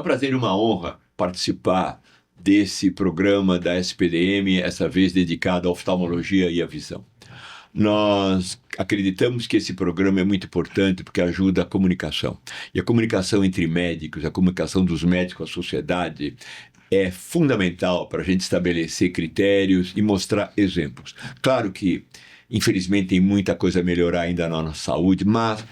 um prazer e uma honra participar desse programa da SPDM, essa vez dedicado à oftalmologia e à visão. Nós acreditamos que esse programa é muito importante porque ajuda a comunicação. E a comunicação entre médicos, a comunicação dos médicos com a sociedade é fundamental para a gente estabelecer critérios e mostrar exemplos. Claro que, infelizmente, tem muita coisa a melhorar ainda na nossa saúde, mas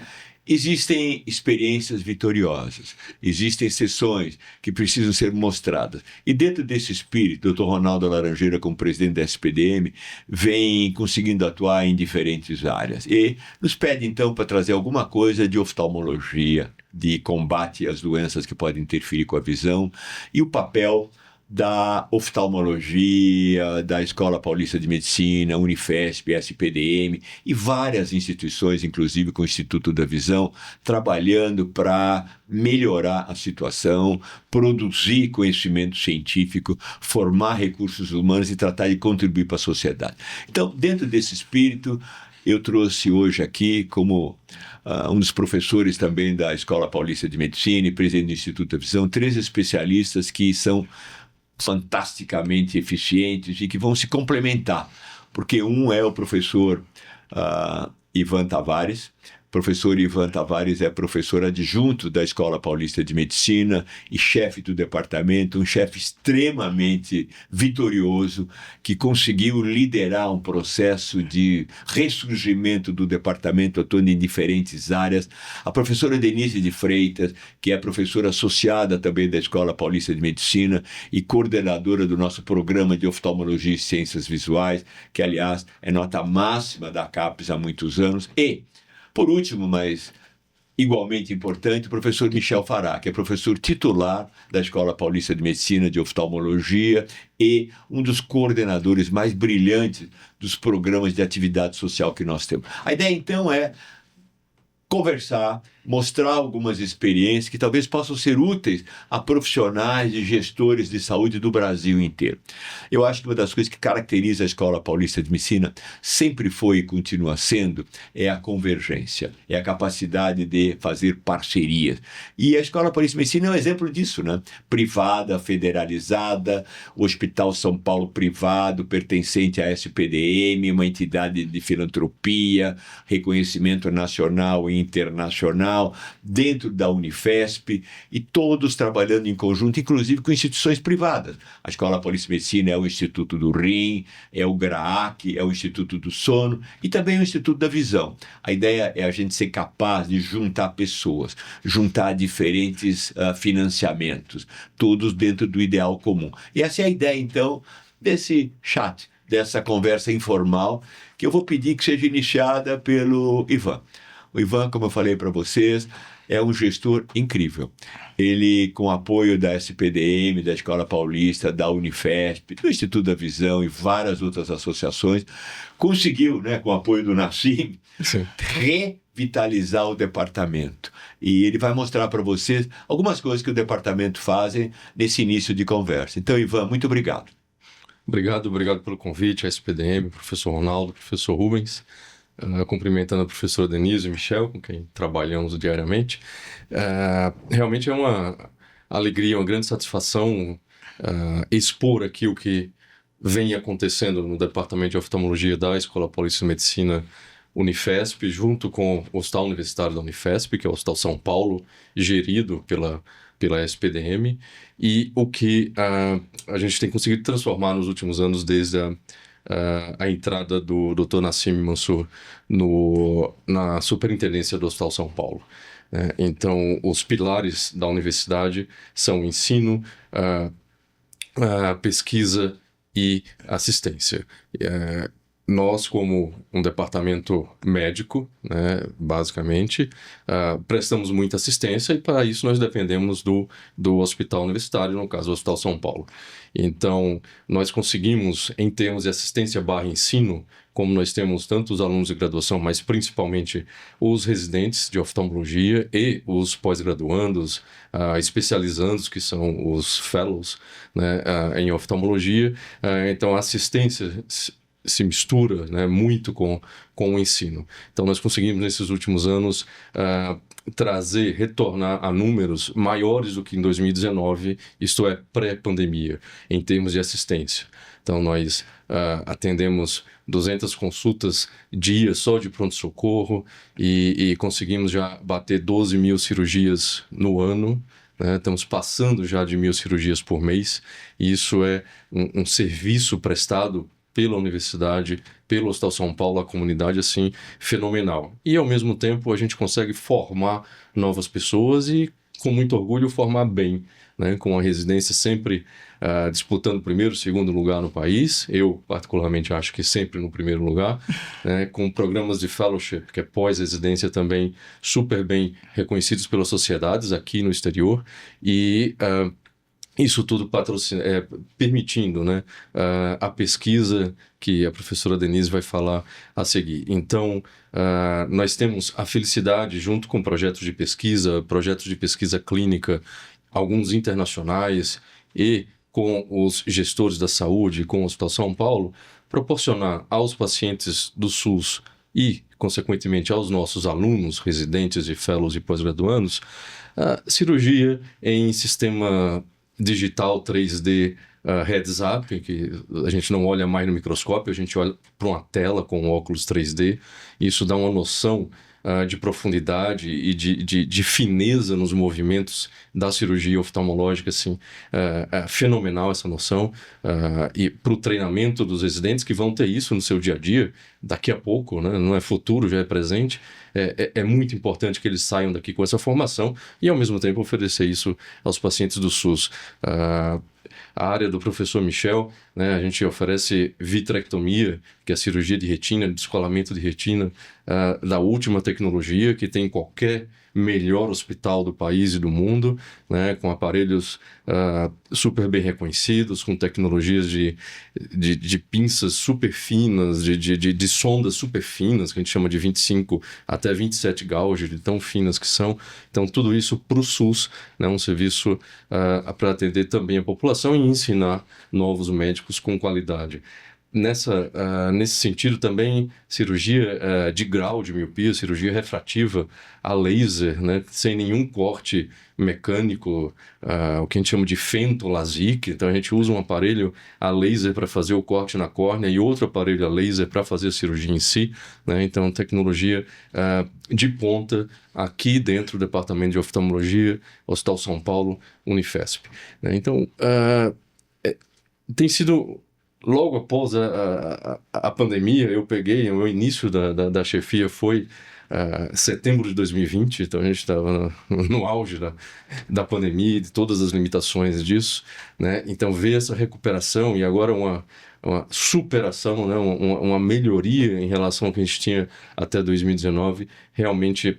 existem experiências vitoriosas, existem sessões que precisam ser mostradas. E dentro desse espírito, o Dr. Ronaldo Laranjeira, como presidente da SPDM, vem conseguindo atuar em diferentes áreas. E nos pede, então, para trazer alguma coisa de oftalmologia, de combate às doenças que podem interferir com a visão, e o papel da oftalmologia, da Escola Paulista de Medicina, Unifesp, SPDM e várias instituições, inclusive com o Instituto da Visão, trabalhando para melhorar a situação, produzir conhecimento científico, formar recursos humanos e tratar de contribuir para a sociedade. Então, dentro desse espírito, eu trouxe hoje aqui, como um dos professores também da Escola Paulista de Medicina e presidente do Instituto da Visão, 3 especialistas que são fantasticamente eficientes e que vão se complementar, porque um é o professor Ivan Tavares. O professor Ivan Tavares é professor adjunto da Escola Paulista de Medicina e chefe do departamento, um chefe extremamente vitorioso que conseguiu liderar um processo de ressurgimento do departamento atuando em diferentes áreas. A professora Denise de Freitas, que é professora associada também da Escola Paulista de Medicina e coordenadora do nosso programa de oftalmologia e ciências visuais, que, aliás, é nota máxima da CAPES há muitos anos. E, por último, mas igualmente importante, o professor Michel Fará, que é professor titular da Escola Paulista de Medicina de Oftalmologia e um dos coordenadores mais brilhantes dos programas de atividade social que nós temos. A ideia, então, é conversar, mostrar algumas experiências que talvez possam ser úteis a profissionais e gestores de saúde do Brasil inteiro. Eu acho que uma das coisas que caracteriza a Escola Paulista de Medicina sempre foi e continua sendo é a convergência, é a capacidade de fazer parcerias. E a Escola Paulista de Medicina é um exemplo disso, né? Privada, federalizada, o Hospital São Paulo privado, pertencente à SPDM, uma entidade de filantropia, reconhecimento nacional e internacional, dentro da Unifesp, e todos trabalhando em conjunto, inclusive com instituições privadas. A Escola Paulista de Medicina é o Instituto do Rim, é o GRAAC, é o Instituto do Sono e também o Instituto da Visão. A ideia é a gente ser capaz de juntar pessoas, juntar diferentes financiamentos, todos dentro do ideal comum. E essa é a ideia, então, desse chat, dessa conversa informal, que eu vou pedir que seja iniciada pelo Ivan. O Ivan, como eu falei para vocês, é um gestor incrível. Ele, com o apoio da SPDM, da Escola Paulista, da Unifesp, do Instituto da Visão e várias outras associações, conseguiu, né, com o apoio do Nassim, revitalizar o departamento. E ele vai mostrar para vocês algumas coisas que o departamento faz nesse início de conversa. Então, Ivan, muito obrigado. Obrigado pelo convite, a SPDM, professor Ronaldo, professor Rubens. Cumprimentando a professora Denise e o Michel, com quem trabalhamos diariamente. Realmente é uma alegria, uma grande satisfação expor aqui o que vem acontecendo no Departamento de Oftalmologia da Escola Paulista de Medicina Unifesp, junto com o Hospital Universitário da Unifesp, que é o Hospital São Paulo, gerido pela SPDM, e o que a gente tem conseguido transformar nos últimos anos desde a entrada do Dr. Nassim Mansur na superintendência do Hospital São Paulo. Então, os pilares da universidade são ensino, pesquisa e assistência. Nós, como um departamento médico, né, basicamente, prestamos muita assistência e, para isso, nós dependemos do hospital universitário, no caso, o Hospital São Paulo. Então, nós conseguimos, em termos de assistência /ensino, como nós temos tanto os alunos de graduação, mas principalmente os residentes de oftalmologia e os pós-graduandos, especializandos, que são os fellows, né, em oftalmologia. Então, a assistência se mistura, né, muito com o ensino. Então, nós conseguimos, nesses últimos anos, retornar a números maiores do que em 2019, isto é, pré-pandemia, em termos de assistência. Então, nós atendemos 200 consultas dia só de pronto-socorro e conseguimos já bater 12 mil cirurgias no ano. Estamos passando já de 1.000 cirurgias por mês, e isso é um serviço prestado pela universidade, pelo Hospital São Paulo, à comunidade, assim, fenomenal. E, ao mesmo tempo, a gente consegue formar novas pessoas e, com muito orgulho, formar bem, né? Com a residência sempre disputando o primeiro, segundo lugar no país. Eu, particularmente, acho que sempre no primeiro lugar, né? Com programas de fellowship, que é pós-residência também super bem reconhecidos pelas sociedades aqui no exterior. E isso tudo permitindo, né, a pesquisa que a professora Denise vai falar a seguir. Então, nós temos a felicidade, junto com projetos de pesquisa clínica, alguns internacionais, e com os gestores da saúde, com o Hospital São Paulo, proporcionar aos pacientes do SUS e, consequentemente, aos nossos alunos, residentes e fellows e pós-graduandos, cirurgia em sistema digital 3D heads-up, que a gente não olha mais no microscópio, a gente olha para uma tela com óculos 3D. Isso dá uma noção de profundidade e de fineza nos movimentos da cirurgia oftalmológica, assim, fenomenal essa noção, e para o treinamento dos residentes que vão ter isso no seu dia a dia, daqui a pouco, né? Não é futuro, já é presente. É muito importante que eles saiam daqui com essa formação e, ao mesmo tempo, oferecer isso aos pacientes do SUS. A área do professor Michel, né, a gente oferece vitrectomia, que é a cirurgia de retina, descolamento de retina, da última tecnologia que tem em qualquer melhor hospital do país e do mundo, né, com aparelhos super bem reconhecidos, com tecnologias de pinças super finas, de sondas super finas, que a gente chama de 25 até 27 gauge, de tão finas que são. Então, tudo isso para o SUS, né, um serviço para atender também a população e ensinar novos médicos com qualidade. Nesse sentido também, cirurgia de grau de miopia, cirurgia refrativa a laser, né, sem nenhum corte mecânico, o que a gente chama de femtolasic. Então a gente usa um aparelho a laser para fazer o corte na córnea e outro aparelho a laser para fazer a cirurgia em si, né? Então tecnologia de ponta aqui dentro do Departamento de Oftalmologia, Hospital São Paulo, Unifesp, né? Então tem sido... Logo após a pandemia, eu peguei, o meu início da chefia foi setembro de 2020, então a gente estava no auge da pandemia, de todas as limitações disso, né? Então ver essa recuperação e agora uma superação, né? Uma melhoria em relação ao que a gente tinha até 2019, realmente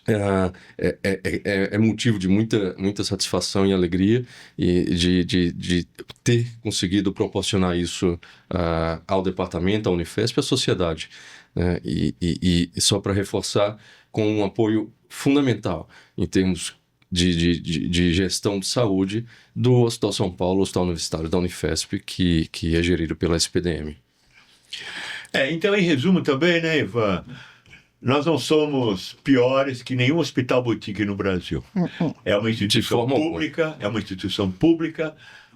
é motivo de muita satisfação e alegria e de ter conseguido proporcionar isso ao departamento, à Unifesp e à sociedade, né? E só para reforçar, com um apoio fundamental em termos de gestão de saúde do Hospital São Paulo, Hospital Universitário da Unifesp, que é gerido pela SPDM. Então, em resumo também, né, Ivan? Nós não somos piores que nenhum hospital boutique no Brasil. É uma instituição pública,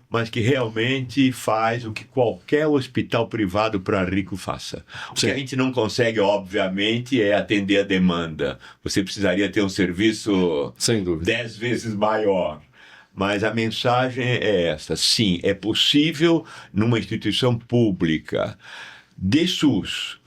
mas que realmente faz o que qualquer hospital privado para rico faça. O que a gente não consegue, obviamente, é atender a demanda. Você precisaria ter um serviço 10 vezes maior. Mas a mensagem é essa. Sim, é possível, numa instituição pública de SUS,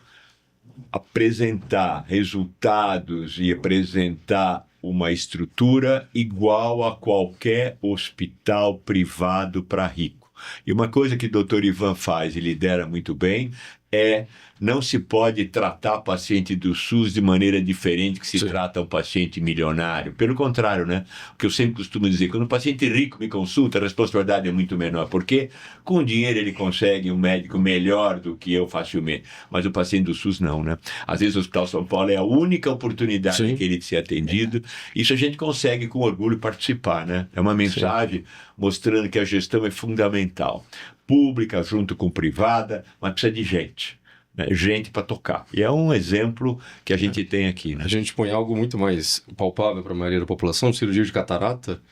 apresentar resultados e apresentar uma estrutura igual a qualquer hospital privado para rico. E uma coisa que o Dr. Ivan faz e lidera muito bem é não se pode tratar paciente do SUS de maneira diferente que se trata um paciente milionário. Pelo contrário, né? O que eu sempre costumo dizer, quando um paciente rico me consulta, a responsabilidade é muito menor, porque com dinheiro ele consegue um médico melhor do que eu facilmente, mas o paciente do SUS não, né? Às vezes o Hospital São Paulo é a única oportunidade que ele de ser atendido. Isso a gente consegue com orgulho participar, né? É uma mensagem mostrando que a gestão é fundamental. pública junto com privada, mas precisa de gente. Né? Gente para tocar. E é um exemplo que a gente tem aqui. Né? A gente põe algo muito mais palpável para a maioria da população, cirurgia de catarata,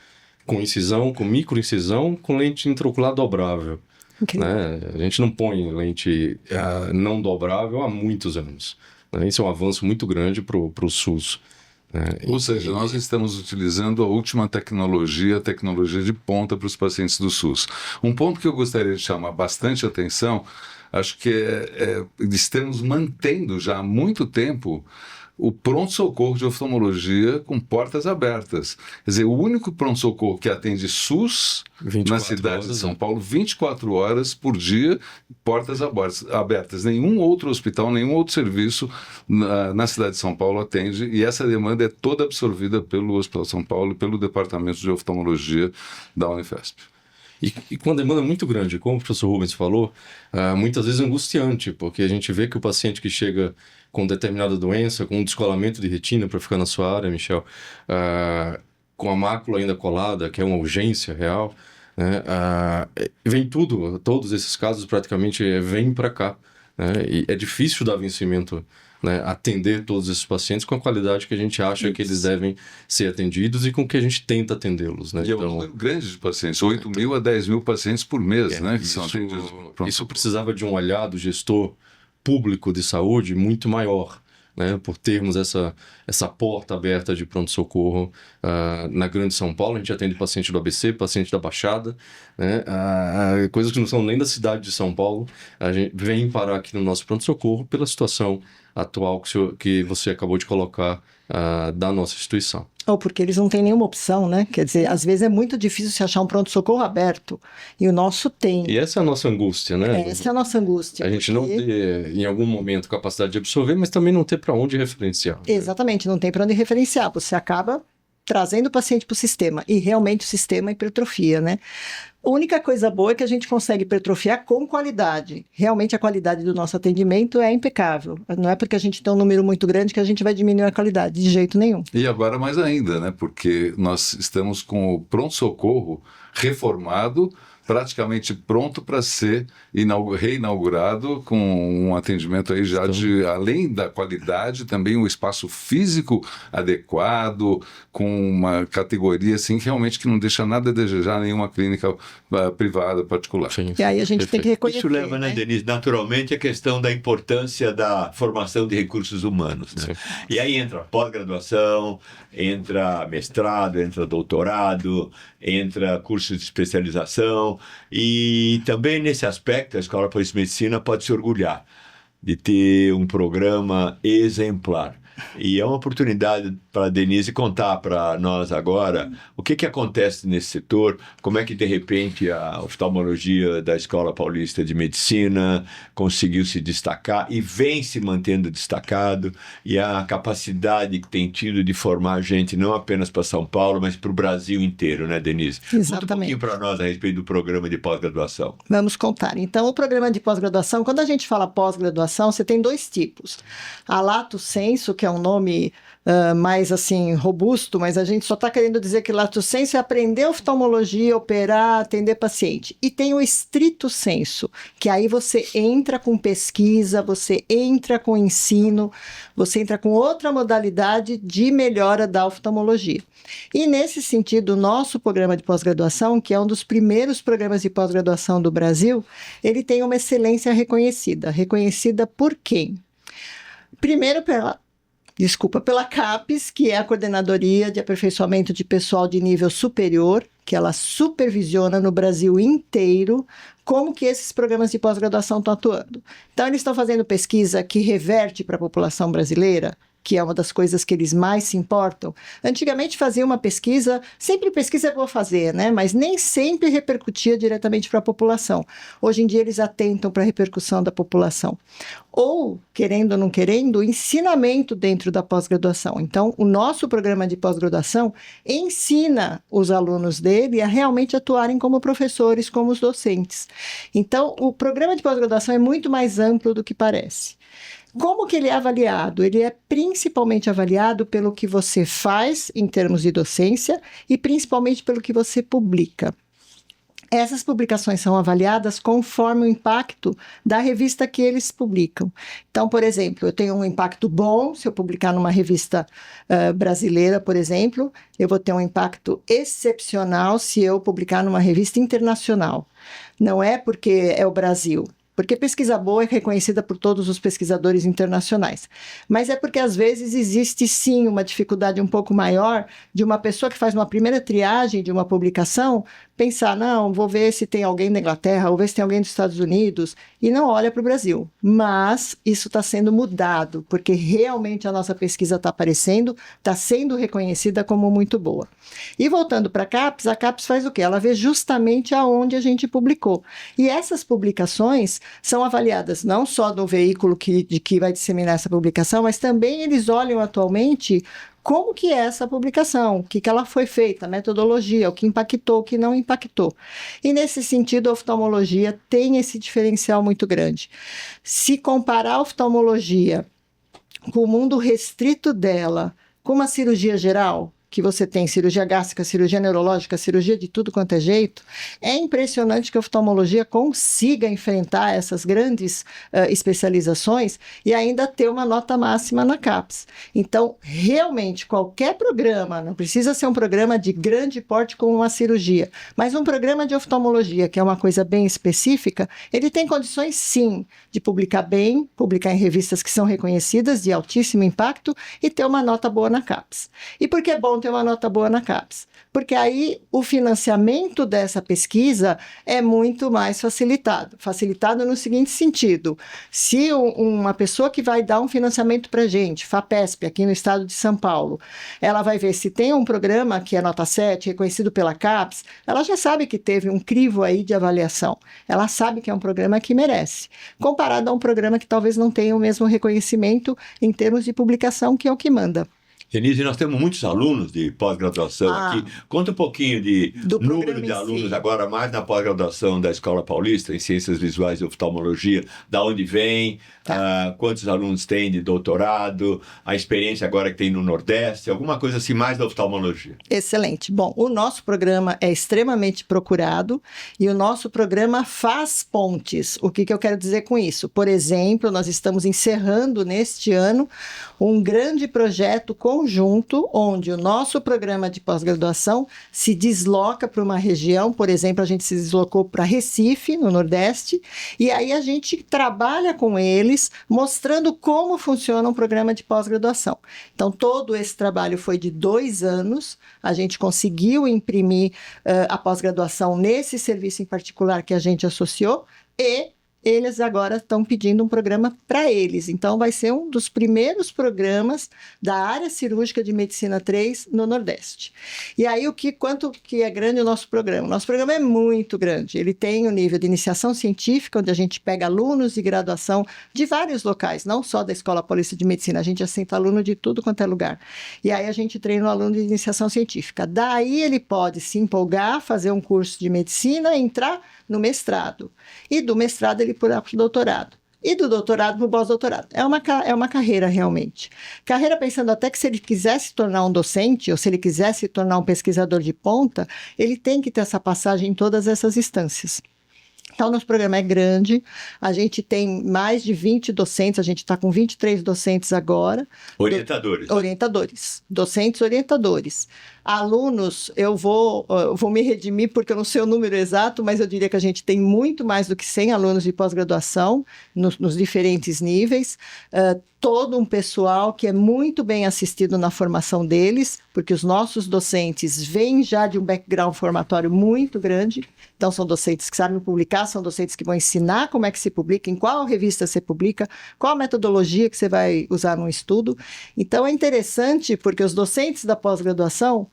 com incisão, com microincisão, com lente intraocular dobrável. Né? A gente não põe lente não dobrável há muitos anos. Né? Isso é um avanço muito grande para o SUS. Né? Ou seja, nós estamos utilizando a última tecnologia, a tecnologia de ponta para os pacientes do SUS. Um ponto que eu gostaria de chamar bastante atenção, acho que estamos mantendo já há muito tempo o pronto-socorro de oftalmologia com portas abertas. Quer dizer, o único pronto-socorro que atende SUS na cidade de São Paulo, 24 horas por dia, portas abertas. Nenhum outro hospital, nenhum outro serviço na cidade de São Paulo atende, e essa demanda é toda absorvida pelo Hospital São Paulo e pelo Departamento de Oftalmologia da Unifesp. E com uma demanda muito grande, como o professor Rubens falou, muitas vezes angustiante, porque a gente vê que o paciente que chega com determinada doença, com um descolamento de retina, para ficar na sua área, Michel, com a mácula ainda colada, que é uma urgência real, né, vem todos esses casos praticamente vêm para cá. Né, e é difícil dar vencimento, né, atender todos esses pacientes com a qualidade que a gente acha que eles devem ser atendidos e com que a gente tenta atendê-los. Né? E é um número grande de pacientes, 8 mil a 10 mil pacientes por mês, né, que são atendidos. Isso precisava de um olhar do gestor público de saúde muito maior, né, por termos essa porta aberta de pronto-socorro na Grande São Paulo. A gente atende paciente do ABC, paciente da Baixada, né, coisas que não são nem da cidade de São Paulo, a gente vem parar aqui no nosso pronto-socorro pela situação atual que você acabou de colocar da nossa instituição. Ou porque eles não têm nenhuma opção, né? Quer dizer, às vezes é muito difícil se achar um pronto-socorro aberto. E o nosso tem. E essa é a nossa angústia, né? Essa é a nossa angústia. A gente não ter, em algum momento, capacidade de absorver, mas também não ter para onde referenciar. Né? Exatamente, não tem para onde referenciar. Você acaba trazendo o paciente para o sistema. E realmente o sistema hipertrofia, né? A única coisa boa é que a gente consegue hipertrofiar com qualidade. Realmente a qualidade do nosso atendimento é impecável. Não é porque a gente tem um número muito grande que a gente vai diminuir a qualidade, de jeito nenhum. E agora mais ainda, né? Porque nós estamos com o pronto-socorro reformado, praticamente pronto para ser reinaugurado, com um atendimento aí já além da qualidade, também um espaço físico adequado, com uma categoria assim, realmente que não deixa nada a desejar nenhuma clínica privada, particular. Sim, e aí a gente tem que reconhecer. Isso leva, né, Denise, naturalmente a questão da importância da formação de recursos humanos. Né? E aí entra pós-graduação, entra mestrado, entra doutorado, entra curso de especialização, e também nesse aspecto a Escola Paulista de Medicina pode se orgulhar de ter um programa exemplar. E é uma oportunidade para a Denise contar para nós agora o que acontece nesse setor, como é que de repente a oftalmologia da Escola Paulista de Medicina conseguiu se destacar e vem se mantendo destacado, e a capacidade que tem tido de formar gente não apenas para São Paulo, mas para o Brasil inteiro, né, Denise? Exatamente. Conta um pouquinho para nós a respeito do programa de pós-graduação. Vamos contar. Então, o programa de pós-graduação, quando a gente fala pós-graduação, você tem dois tipos. A lato sensu, que é um nome mais assim robusto, mas a gente só está querendo dizer que lato sensu é aprender oftalmologia, operar, atender paciente. E tem o stricto sensu, que aí você entra com pesquisa, você entra com ensino, você entra com outra modalidade de melhora da oftalmologia. E nesse sentido, o nosso programa de pós-graduação, que é um dos primeiros programas de pós-graduação do Brasil, ele tem uma excelência reconhecida. Reconhecida por quem? Primeiro pela CAPES, que é a Coordenadoria de Aperfeiçoamento de Pessoal de Nível Superior, que ela supervisiona no Brasil inteiro como que esses programas de pós-graduação estão atuando. Então, eles estão fazendo pesquisa que reverte para a população brasileira, que é uma das coisas que eles mais se importam. Antigamente fazia uma pesquisa, sempre pesquisa é boa fazer, né? Mas nem sempre repercutia diretamente para a população. Hoje em dia eles atentam para a repercussão da população. Ou, querendo ou não querendo, ensinamento dentro da pós-graduação. Então, o nosso programa de pós-graduação ensina os alunos dele a realmente atuarem como professores, como os docentes. Então, o programa de pós-graduação é muito mais amplo do que parece. Como que ele é avaliado? Ele é principalmente avaliado pelo que você faz em termos de docência e principalmente pelo que você publica. Essas publicações são avaliadas conforme o impacto da revista que eles publicam. Então, por exemplo, eu tenho um impacto bom se eu publicar numa revista brasileira, por exemplo, eu vou ter um impacto excepcional se eu publicar numa revista internacional. Não é porque é o Brasil, porque pesquisa boa é reconhecida por todos os pesquisadores internacionais. Mas é porque, às vezes, existe, sim, uma dificuldade um pouco maior de uma pessoa que faz uma primeira triagem de uma publicação pensar, não, vou ver se tem alguém da Inglaterra, vou ver se tem alguém dos Estados Unidos, e não olha para o Brasil. Mas isso está sendo mudado, porque realmente a nossa pesquisa está aparecendo, está sendo reconhecida como muito boa. E voltando para a CAPES faz o quê? Ela vê justamente aonde a gente publicou. E essas publicações são avaliadas não só no veículo de que vai disseminar essa publicação, mas também eles olham atualmente como que é essa publicação, o que ela foi feita, a metodologia, o que impactou, o que não impactou. E nesse sentido, a oftalmologia tem esse diferencial muito grande. Se comparar a oftalmologia com o mundo restrito dela, com uma cirurgia geral, que você tem cirurgia gástrica, cirurgia neurológica, cirurgia de tudo quanto é jeito, é impressionante que a oftalmologia consiga enfrentar essas grandes especializações e ainda ter uma nota máxima na CAPES. Então, realmente, qualquer programa, não precisa ser um programa de grande porte como uma cirurgia, mas um programa de oftalmologia, que é uma coisa bem específica, ele tem condições, sim, de publicar bem, publicar em revistas que são reconhecidas, de altíssimo impacto, e ter uma nota boa na CAPES. E por que é bom ter uma nota boa na CAPES? Porque aí o financiamento dessa pesquisa é muito mais facilitado. Facilitado no seguinte sentido: se uma pessoa que vai dar um financiamento para a gente, FAPESP, aqui no estado de São Paulo, ela vai ver se tem um programa que é nota 7, reconhecido pela CAPES, ela já sabe que teve um crivo aí de avaliação. Ela sabe que é um programa que merece, comparado a um programa que talvez não tenha o mesmo reconhecimento em termos de publicação, que é o que manda. Denise, nós temos muitos alunos de pós-graduação aqui. Conta um pouquinho do número de alunos agora, mais na pós-graduação da Escola Paulista, em Ciências Visuais e Oftalmologia, da onde vem, quantos alunos tem de doutorado, a experiência agora que tem no Nordeste, alguma coisa assim mais da oftalmologia. Excelente. Bom, o nosso programa é extremamente procurado e o nosso programa faz pontes. O que eu quero dizer com isso? Por exemplo, nós estamos encerrando neste ano um grande projeto conjunto, onde o nosso programa de pós-graduação se desloca para uma região. Por exemplo, a gente se deslocou para Recife, no Nordeste, e aí a gente trabalha com eles, mostrando como funciona um programa de pós-graduação. Então, todo esse trabalho foi de 2 anos, a gente conseguiu imprimir a pós-graduação nesse serviço em particular que a gente associou, e eles agora estão pedindo um programa para eles. Então, vai ser um dos primeiros programas da área cirúrgica de medicina 3 no Nordeste. E aí, quanto que é grande o nosso programa? O nosso programa é muito grande. Ele tem o nível de iniciação científica, onde a gente pega alunos de graduação de vários locais, não só da Escola Paulista de Medicina, a gente aceita aluno de tudo quanto é lugar. E aí, a gente treina o aluno de iniciação científica. Daí, ele pode se empolgar, fazer um curso de medicina e entrar no mestrado. E do mestrado, ele para o doutorado. E do doutorado para o pós-doutorado. É uma carreira, realmente. Carreira pensando até que se ele quiser se tornar um docente, ou se ele quiser se tornar um pesquisador de ponta, ele tem que ter essa passagem em todas essas instâncias. Então, nosso programa é grande, a gente tem mais de 20 docentes, a gente está com 23 docentes agora. Orientadores. Docentes orientadores. Alunos, eu vou me redimir porque eu não sei o número exato, mas eu diria que a gente tem muito mais do que 100 alunos de pós-graduação nos diferentes níveis. Todo um pessoal que é muito bem assistido na formação deles, porque os nossos docentes vêm já de um background formatório muito grande. Então, são docentes que sabem publicar, são docentes que vão ensinar como é que se publica, em qual revista você publica, qual a metodologia que você vai usar no estudo. Então, é interessante porque os docentes da pós-graduação,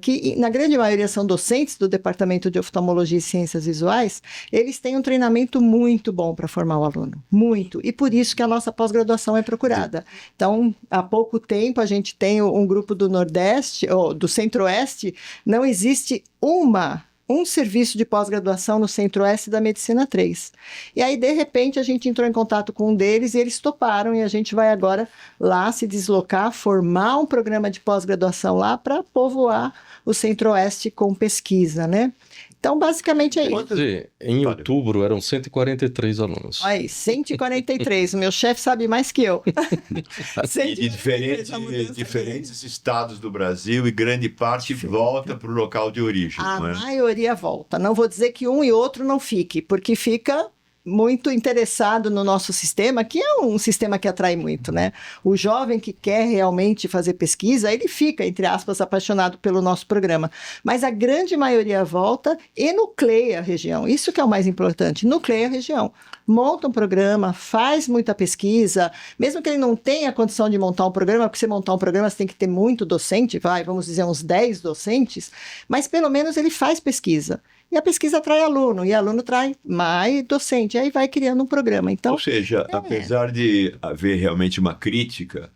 que na grande maioria são docentes do Departamento de Oftalmologia e Ciências Visuais, eles têm um treinamento muito bom para formar o aluno, muito, e por isso que a nossa pós-graduação é procurada. Então, há pouco tempo a gente tem um grupo do Nordeste, ou do Centro-Oeste, não existe um serviço de pós-graduação no Centro-Oeste da Medicina 3. E aí, de repente, a gente entrou em contato com um deles e eles toparam, e a gente vai agora lá se deslocar, formar um programa de pós-graduação lá para povoar o Centro-Oeste com pesquisa, né? Então, basicamente é isso. Em outubro eram 143 alunos. Aí, 143. O meu chefe sabe mais que eu. E de diferentes estados do Brasil, e grande parte volta para o local de origem. A não é? maioria volta. Não vou dizer que um e outro não fique, porque fica muito interessado no nosso sistema, que é um sistema que atrai muito, né? O jovem que quer realmente fazer pesquisa, ele fica, entre aspas, apaixonado pelo nosso programa. Mas a grande maioria volta e nucleia a região. Isso que é o mais importante, nucleia a região. Monta um programa, faz muita pesquisa, mesmo que ele não tenha condição de montar um programa, porque você montar um programa você tem que ter muito docente, vamos dizer uns 10 docentes, mas pelo menos ele faz pesquisa. E a pesquisa atrai aluno, e aluno trai mais docente, e aí vai criando um programa. Então, ou seja, apesar de haver realmente uma crítica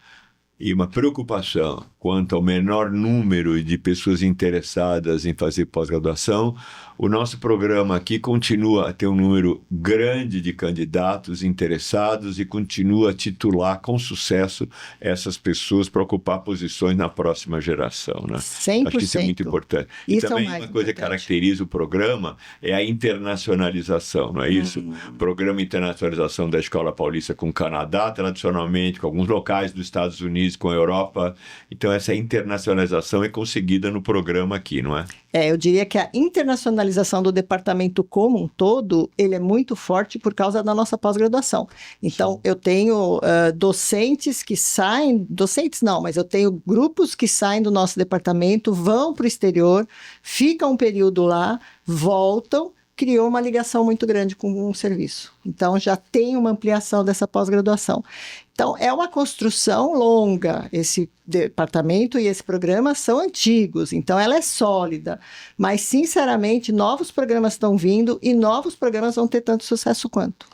e uma preocupação quanto ao menor número de pessoas interessadas em fazer pós-graduação, o nosso programa aqui continua a ter um número grande de candidatos interessados e continua a titular com sucesso essas pessoas para ocupar posições na próxima geração, né? 100%. Acho que isso é muito importante. Isso e também é o mais uma coisa que importante. caracteriza o programa é a internacionalização, não é isso? O programa de internacionalização da Escola Paulista com o Canadá, tradicionalmente, com alguns locais dos Estados Unidos, com a Europa. Então, essa internacionalização é conseguida no programa aqui, não é? Eu diria que a internacionalização do departamento como um todo, ele é muito forte por causa da nossa pós-graduação. Então, eu tenho docentes que saem, docentes não, mas eu tenho grupos que saem do nosso departamento, vão para o exterior, ficam um período lá, voltam, criou uma ligação muito grande com o serviço. Então, já tem uma ampliação dessa pós-graduação. Então, é uma construção longa. Esse departamento e esse programa são antigos, então ela é sólida. Mas, sinceramente, novos programas estão vindo e novos programas vão ter tanto sucesso quanto.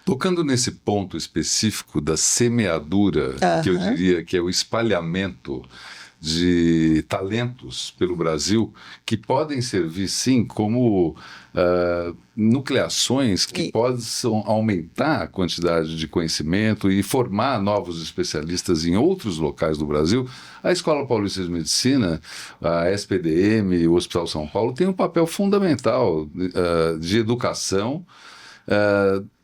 Tocando nesse ponto específico da semeadura, que eu diria que é o espalhamento de talentos pelo Brasil, que podem servir, sim, como nucleações que possam aumentar a quantidade de conhecimento e formar novos especialistas em outros locais do Brasil. A Escola Paulista de Medicina, a SPDM, o Hospital São Paulo, tem um papel fundamental de educação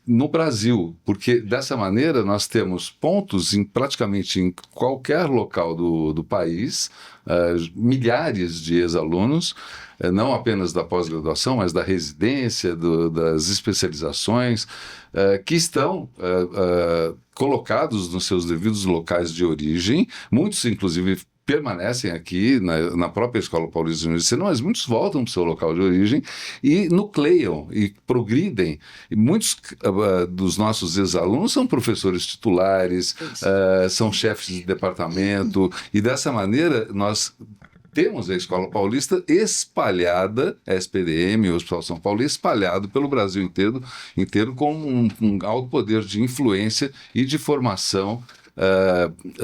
no Brasil, porque dessa maneira nós temos pontos praticamente em qualquer local do país, milhares de ex-alunos, não apenas da pós-graduação, mas da residência, das especializações, que estão colocados nos seus devidos locais de origem, muitos inclusive permanecem aqui na própria Escola Paulista de Medicina, mas muitos voltam para o seu local de origem e nucleiam e progridem. E muitos dos nossos ex-alunos são professores titulares, são chefes de departamento, e dessa maneira nós temos a Escola Paulista espalhada, a SPDM, o Hospital São Paulo, espalhado pelo Brasil inteiro com um alto poder de influência e de formação,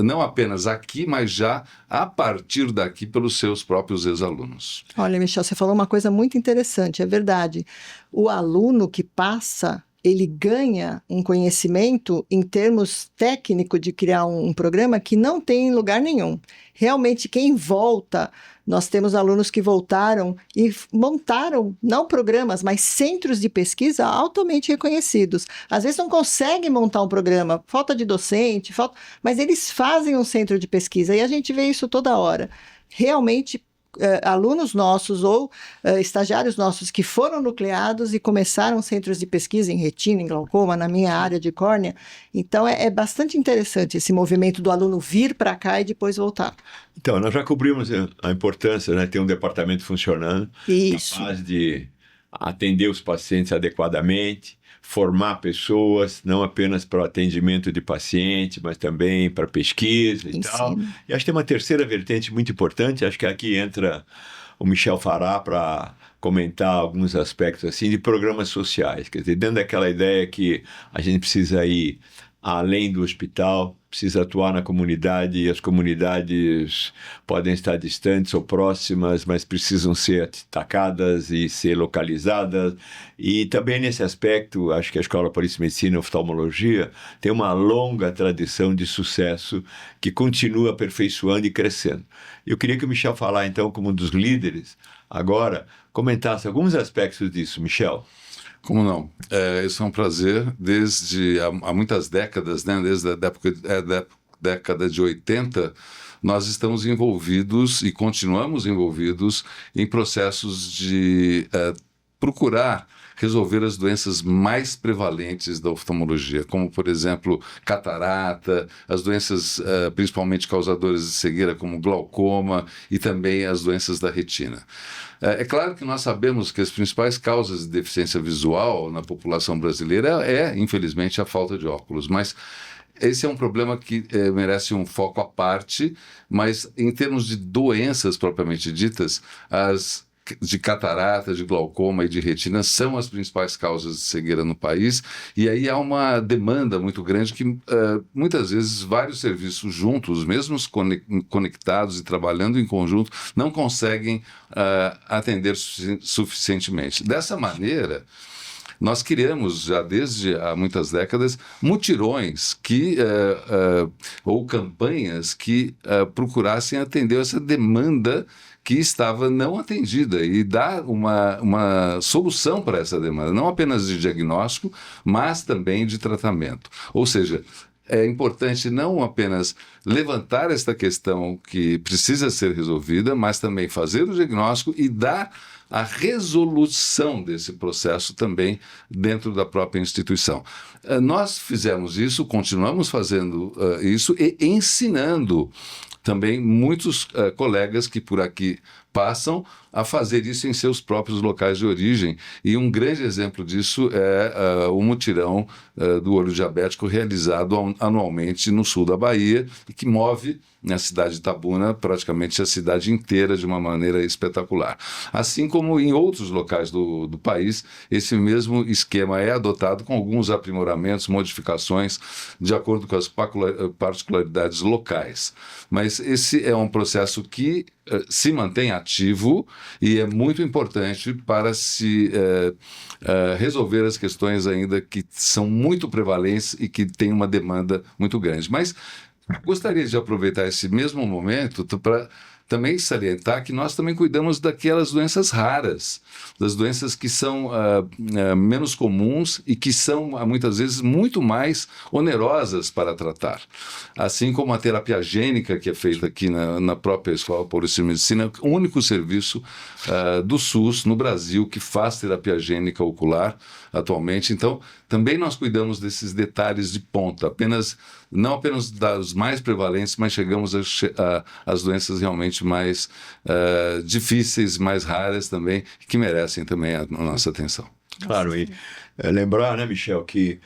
não apenas aqui, mas já a partir daqui pelos seus próprios ex-alunos. Olha, Michel, você falou uma coisa muito interessante, é verdade. O aluno que passa, ele ganha um conhecimento em termos técnicos de criar um programa que não tem em lugar nenhum. Realmente, quem volta, nós temos alunos que voltaram e montaram, não programas, mas centros de pesquisa altamente reconhecidos. Às vezes não conseguem montar um programa, falta de docente, mas eles fazem um centro de pesquisa e a gente vê isso toda hora. Realmente, alunos nossos ou estagiários nossos que foram nucleados e começaram centros de pesquisa em retina, em glaucoma, na minha área de córnea. Então, é bastante interessante esse movimento do aluno vir para cá e depois voltar. Então, nós já cobrimos a importância, né, de ter um departamento funcionando, capaz de atender os pacientes adequadamente, formar pessoas, não apenas para o atendimento de paciente, mas também para pesquisa e tal. E acho que tem uma terceira vertente muito importante, acho que aqui entra o Michel Fará para comentar alguns aspectos assim de programas sociais, quer dizer, dentro daquela ideia que a gente precisa ir além do hospital, precisa atuar na comunidade, e as comunidades podem estar distantes ou próximas, mas precisam ser atacadas e ser localizadas. E também nesse aspecto, acho que a Escola Paulista de Medicina e Oftalmologia tem uma longa tradição de sucesso que continua aperfeiçoando e crescendo. Eu queria que o Michel falar, então, como um dos líderes, agora, comentasse alguns aspectos disso. Michel. Como não? Isso é um prazer. Desde há muitas décadas, né? Desde a década de 80, nós estamos envolvidos e continuamos envolvidos em processos de procurar resolver as doenças mais prevalentes da oftalmologia, como, por exemplo, catarata, as doenças principalmente causadoras de cegueira, como glaucoma, e também as doenças da retina. É claro que nós sabemos que as principais causas de deficiência visual na população brasileira infelizmente, a falta de óculos, mas esse é um problema que merece um foco à parte, mas em termos de doenças propriamente ditas, as de catarata, de glaucoma e de retina são as principais causas de cegueira no país, e aí há uma demanda muito grande que muitas vezes vários serviços juntos, mesmo conectados e trabalhando em conjunto, não conseguem atender suficientemente. Dessa maneira, nós criamos, já desde há muitas décadas, mutirões ou campanhas que procurassem atender essa demanda que estava não atendida e dar uma solução para essa demanda, não apenas de diagnóstico, mas também de tratamento. Ou seja, é importante não apenas levantar esta questão que precisa ser resolvida, mas também fazer o diagnóstico e dar a resolução desse processo também dentro da própria instituição. Nós fizemos isso, continuamos fazendo isso e ensinando também muitos colegas que por aqui passam a fazer isso em seus próprios locais de origem. E um grande exemplo disso é o mutirão do olho diabético realizado anualmente no sul da Bahia e que move na cidade de Itabuna praticamente a cidade inteira de uma maneira espetacular. Assim como em outros locais do país, esse mesmo esquema é adotado com alguns aprimoramentos, modificações, de acordo com as particularidades locais. Mas esse é um processo que se mantém ativo e é muito importante para se resolver as questões ainda que são muito prevalentes e que têm uma demanda muito grande. Mas gostaria de aproveitar esse mesmo momento para também salientar que nós também cuidamos daquelas doenças raras, das doenças que são menos comuns e que são, muitas vezes, muito mais onerosas para tratar. Assim como a terapia gênica, que é feita aqui na própria Escola Paulista de Medicina, o único serviço do SUS no Brasil que faz terapia gênica ocular atualmente. Então, também nós cuidamos desses detalhes de ponta, não apenas das mais prevalentes, mas chegamos às doenças realmente mais difíceis, mais raras também, que merecem também a nossa atenção. Claro, e lembrar, né, Michel, que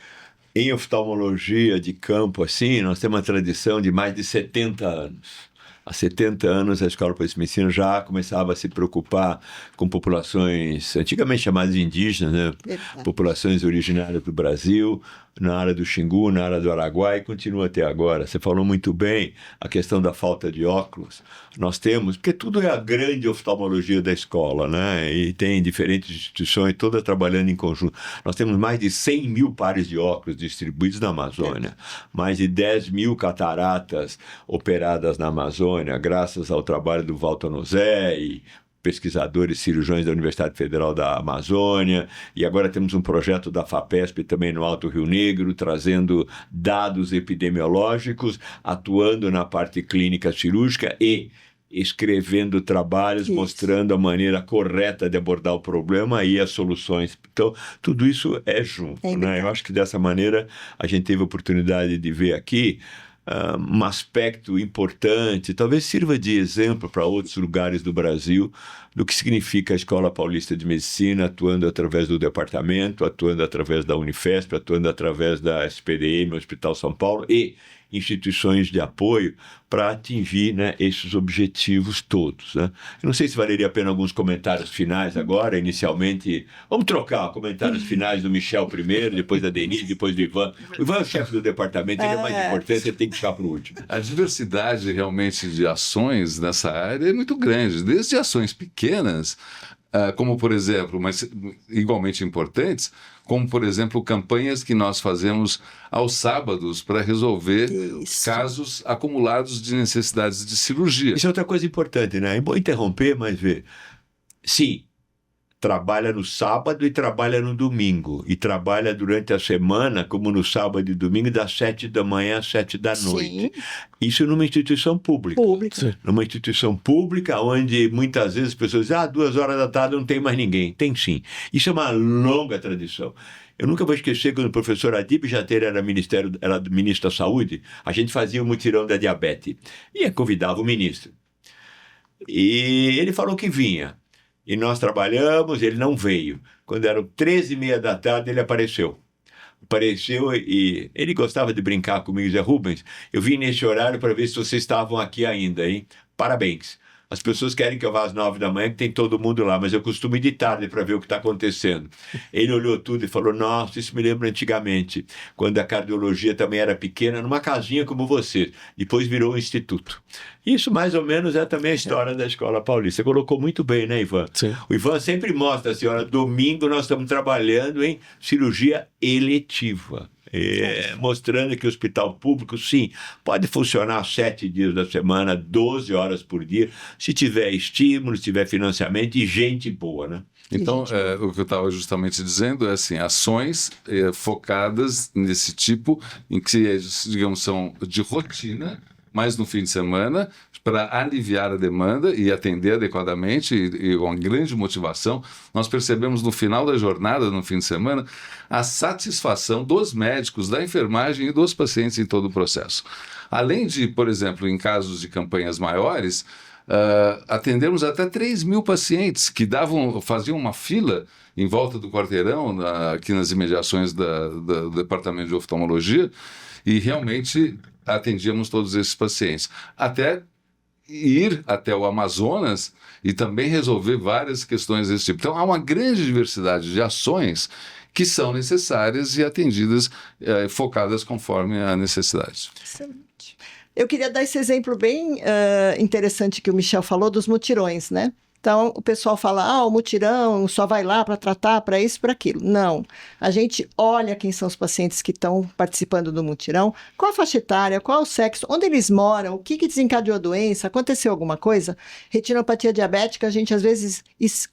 em oftalmologia de campo, assim, nós temos uma tradição de mais de 70 anos. Há 70 anos, a Escola Paulista de Medicina já começava a se preocupar com populações antigamente chamadas indígenas, né? Populações originárias do Brasil, na área do Xingu, na área do Araguaia, e continua até agora. Você falou muito bem a questão da falta de óculos. Nós temos, porque tudo é a grande oftalmologia da escola, né? E tem diferentes instituições, todas trabalhando em conjunto. Nós temos mais de 100 mil pares de óculos distribuídos na Amazônia, mais de 10 mil cataratas operadas na Amazônia, graças ao trabalho do Walter Nozé e pesquisadores cirurgiões da Universidade Federal da Amazônia, e agora temos um projeto da FAPESP também no Alto Rio Negro, trazendo dados epidemiológicos, atuando na parte clínica cirúrgica e escrevendo trabalhos, mostrando a maneira correta de abordar o problema e as soluções. Então, tudo isso é junto, né? Eu acho que dessa maneira a gente teve a oportunidade de ver aqui um aspecto importante, talvez sirva de exemplo para outros lugares do Brasil, do que significa a Escola Paulista de Medicina, atuando através do departamento, atuando através da Unifesp, atuando através da SPDM, Hospital São Paulo, e instituições de apoio para atingir, né, esses objetivos todos, né? Eu não sei se valeria a pena alguns comentários finais agora, inicialmente. Vamos trocar comentários finais do Michel primeiro, depois da Denise, depois do Ivan. O Ivan é o chefe do departamento, ele é mais importante, ele tem que ficar para o último. A diversidade realmente de ações nessa área é muito grande, desde ações pequenas, como por exemplo, mas igualmente importantes, como por exemplo campanhas que nós fazemos aos sábados para resolver casos acumulados de necessidades de cirurgia. Isso é outra coisa importante, né? É bom interromper, mas ver. Sim, trabalha no sábado e trabalha no domingo. E trabalha durante a semana, como no sábado e domingo, das 7 da manhã às 7 da noite. Sim. Isso numa instituição pública. Pública. Numa instituição pública, onde muitas vezes as pessoas dizem, 2 horas da tarde não tem mais ninguém. Tem sim. Isso é uma longa tradição. Eu nunca vou esquecer quando o professor Adib Jater era ministro da Saúde, a gente fazia o mutirão da diabetes. E convidava o ministro. E ele falou que vinha. E nós trabalhamos, ele não veio. Quando eram 13h30 da tarde, ele apareceu. Apareceu e ele gostava de brincar comigo, Zé Rubens. Eu vim nesse horário para ver se vocês estavam aqui ainda, hein? Parabéns. As pessoas querem que eu vá às 9 da manhã, que tem todo mundo lá, mas eu costumo ir de tarde para ver o que está acontecendo. Ele olhou tudo e falou, nossa, isso me lembra antigamente, quando a cardiologia também era pequena, numa casinha como você. Depois virou um instituto. Isso, mais ou menos, é também a história da Escola Paulista. Você colocou muito bem, né, Ivan? Sim. O Ivan sempre mostra assim, olha, domingo nós estamos trabalhando em cirurgia eletiva. Mostrando que o hospital público, sim, pode funcionar 7 dias da semana, 12 horas por dia, se tiver estímulo, se tiver financiamento e gente boa, né? Então, o que eu estava justamente dizendo é assim, ações focadas nesse tipo, em que, digamos, são de rotina, mas no fim de semana, para aliviar a demanda e atender adequadamente e com grande motivação. Nós percebemos no final da jornada, no fim de semana, a satisfação dos médicos, da enfermagem e dos pacientes em todo o processo. Além de, por exemplo, em casos de campanhas maiores, atendemos até 3.000 pacientes que faziam uma fila em volta do quarteirão, aqui nas imediações do Departamento de Oftalmologia, e realmente atendíamos todos esses pacientes. Até ir até o Amazonas e também resolver várias questões desse tipo. Então, há uma grande diversidade de ações que são necessárias e atendidas, focadas conforme a necessidade. Excelente. Eu queria dar esse exemplo bem interessante que o Michel falou dos mutirões, né? Então, o pessoal fala, o mutirão só vai lá para tratar, para isso, para aquilo. Não. A gente olha quem são os pacientes que estão participando do mutirão, qual a faixa etária, qual o sexo, onde eles moram, o que desencadeou a doença, aconteceu alguma coisa. Retinopatia diabética, a gente às vezes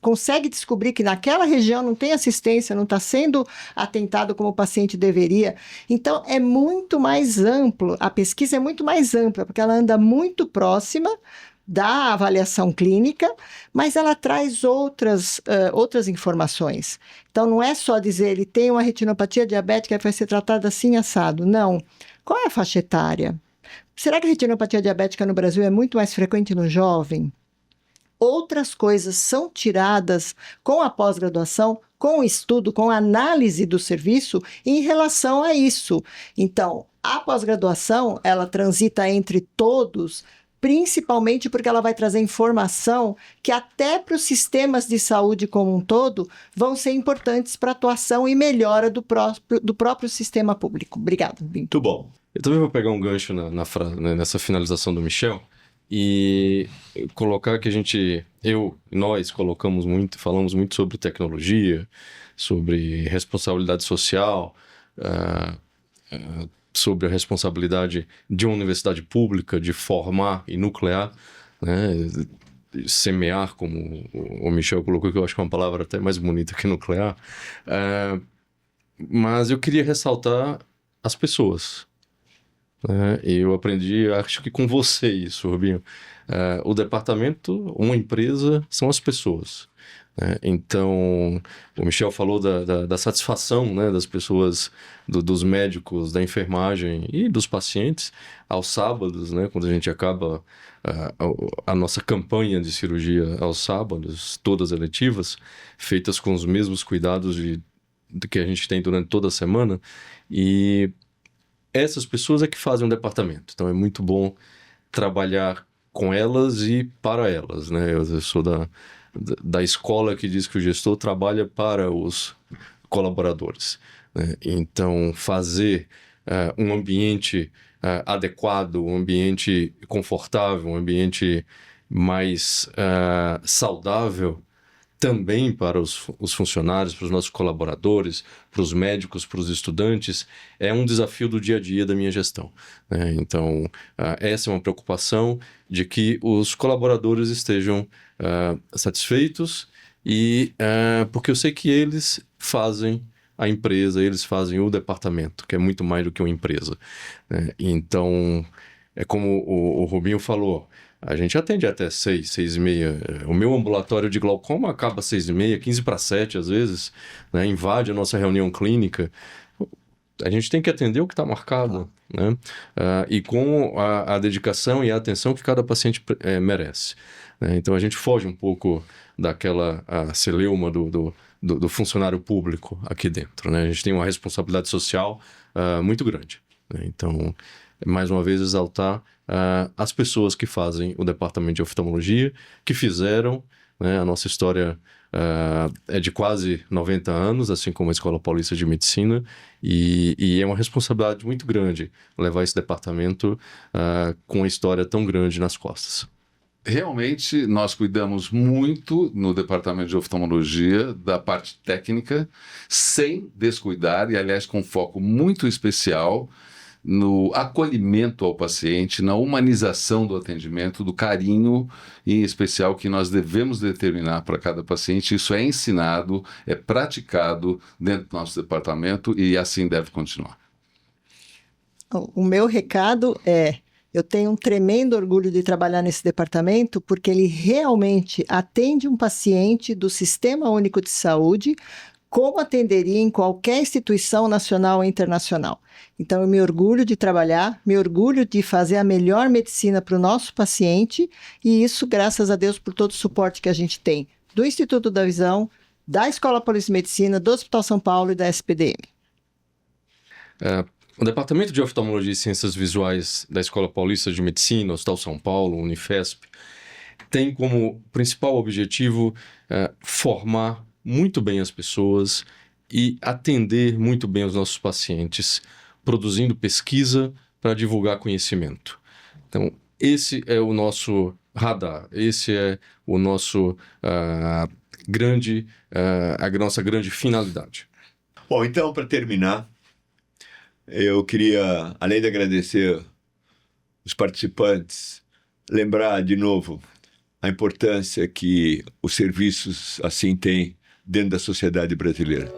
consegue descobrir que naquela região não tem assistência, não está sendo atentado como o paciente deveria. Então, é muito mais amplo, a pesquisa é muito mais ampla, porque ela anda muito próxima da avaliação clínica, mas ela traz outras informações. Então, não é só dizer ele tem uma retinopatia diabética que vai ser tratada assim, assado. Não. Qual é a faixa etária? Será que a retinopatia diabética no Brasil é muito mais frequente no jovem? Outras coisas são tiradas com a pós-graduação, com o estudo, com a análise do serviço em relação a isso. Então, a pós-graduação, ela transita entre todos, principalmente porque ela vai trazer informação que até para os sistemas de saúde como um todo vão ser importantes para a atuação e melhora do próprio sistema público. Obrigado, Binto. Muito bom. Eu também vou pegar um gancho nessa finalização do Michel e colocar que nós falamos muito sobre tecnologia, sobre responsabilidade social, sobre a responsabilidade de uma universidade pública de formar e nuclear, né? Semear, como o Michel colocou, que eu acho que é uma palavra até mais bonita que nuclear. Mas eu queria ressaltar as pessoas. Eu aprendi, acho que com você isso, Rubinho. O departamento, uma empresa, são as pessoas. Então, o Michel falou da satisfação, né, das pessoas, dos médicos, da enfermagem e dos pacientes aos sábados, né, quando a gente acaba a nossa campanha de cirurgia aos sábados, todas eletivas, feitas com os mesmos cuidados que a gente tem durante toda a semana. E essas pessoas é que fazem o departamento. Então é muito bom trabalhar com elas e para elas, né? Eu sou da escola que diz que o gestor trabalha para os colaboradores, né? Então, fazer um ambiente adequado, um ambiente confortável, um ambiente mais saudável também para os funcionários, para os nossos colaboradores, para os médicos, para os estudantes, é um desafio do dia a dia da minha gestão, né? Então, essa é uma preocupação de que os colaboradores estejam satisfeitos e porque eu sei que eles fazem a empresa, eles fazem o departamento, que é muito mais do que uma empresa, né? Então, é como o Rubinho falou, a gente atende até 6h30. O meu ambulatório de glaucoma acaba 6h30, 6:45 às vezes, né? Invade a nossa reunião clínica. A gente tem que atender o que está marcado, né? E com a dedicação e a atenção que cada paciente merece, né? Então a gente foge um pouco daquela celeuma do funcionário público aqui dentro, né? A gente tem uma responsabilidade social muito grande, né? Então, mais uma vez, exaltar as pessoas que fazem o departamento de oftalmologia, que fizeram, né? A nossa história é de quase 90 anos, assim como a Escola Paulista de Medicina, e é uma responsabilidade muito grande levar esse departamento com uma história tão grande nas costas. Realmente, nós cuidamos muito no departamento de oftalmologia da parte técnica, sem descuidar, e aliás com foco muito especial no acolhimento ao paciente, na humanização do atendimento, do carinho em especial que nós devemos determinar para cada paciente. Isso é ensinado, é praticado dentro do nosso departamento e assim deve continuar. O meu recado é: eu tenho um tremendo orgulho de trabalhar nesse departamento porque ele realmente atende um paciente do Sistema Único de Saúde como atenderia em qualquer instituição nacional ou internacional. Então, eu me orgulho de trabalhar, me orgulho de fazer a melhor medicina para o nosso paciente, e isso, graças a Deus, por todo o suporte que a gente tem do Instituto da Visão, da Escola Paulista de Medicina, do Hospital São Paulo e da SPDM. O Departamento de Oftalmologia e Ciências Visuais da Escola Paulista de Medicina, Hospital São Paulo, Unifesp, tem como principal objetivo formar muito bem as pessoas e atender muito bem os nossos pacientes, produzindo pesquisa para divulgar conhecimento. Então, esse é o nosso radar, esse é o nosso a nossa grande finalidade. Bom, então, para terminar, eu queria, além de agradecer os participantes, lembrar de novo a importância que os serviços assim têm dentro da sociedade brasileira.